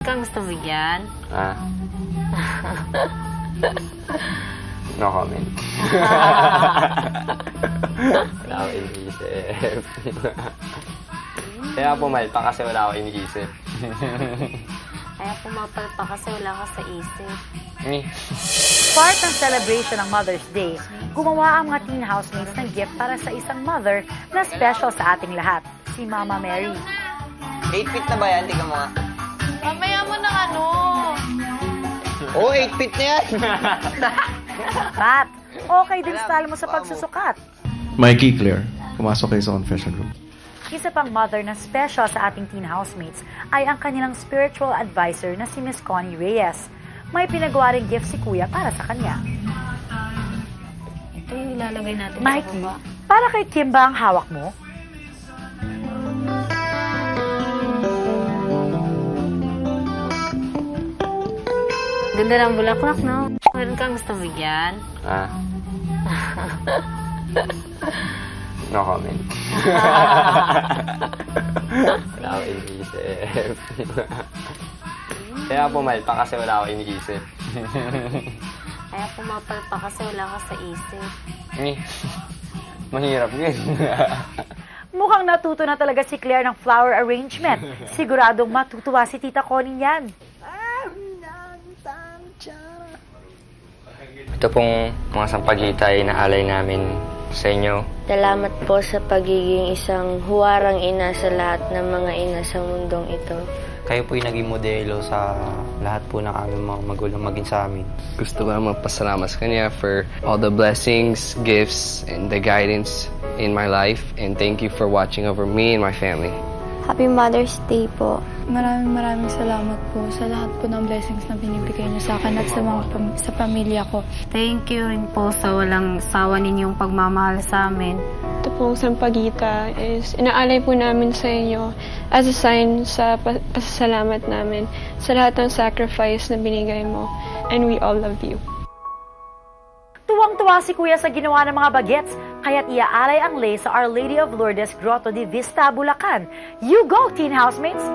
Kang gusto mo yan? Ah. No comment. Wala ako iniisip. Kaya pumalpa kasi wala ako iniisip. Kaya pumapal pa kasi wala ka sa isip. Part ng celebration ng Mother's Day, gumawa ang mga teen housemates ng gift para sa isang mother na special sa ating lahat, si Mama Mary. 8 feet na ba yan? Tingnan mo nga. Mamaya mo ng ano. Oo, 8 feet na yan. Pat, okay din style mo sa pagsusukat. Mikey, Claire, pumasok kayo sa confession room. Isa pang mother na special sa ating teen housemates ay ang kanilang spiritual advisor na si Miss Connie Reyes. May pinagawa ring gift si Kuya para sa kanya. Ito yung ilalagay natin Mikey, sa baba. para kay Kim ba ang hawak mo? Ganda ng bulaklak, no? Meron kang gusto mo yan? Ah. No comment. Wala ako iniisip. Kaya pumalpa kasi wala ako iniisip. Kaya pumapal pa kasi wala ka sa isip. Mahirap yun. Mukhang natuto na talaga si Claire ng flower arrangement. Siguradong matutuwa si Tita Connie yan. Ito pong mga sampagita ay naalay namin sa inyo. Salamat po sa pagiging isang huwarang ina sa lahat ng mga ina sa mundong ito. Kayo po yung naging modelo sa lahat po ng aming mga magulang maging sa amin. Gusto ko lang magpasalamat sa kanya for all the blessings, gifts, and the guidance in my life. And thank you for watching over me and my family. Happy Mother's Day po. Maraming salamat po sa lahat po ng blessings na binibigay niyo sa akin at sa pamilya ko. Thank you rin po sa walang sawa ninyong pagmamahal sa amin. Ito pong sampagita is inaalay po namin sa inyo as a sign sa pasasalamat namin sa lahat ng sacrifice na binigay mo. And we all love you. Tuwang-tuwa si Kuya sa ginawa ng mga bagets, kaya't iaalay ang lei sa Our Lady of Lourdes Grotto de Vista, Bulacan. You go, teen housemates!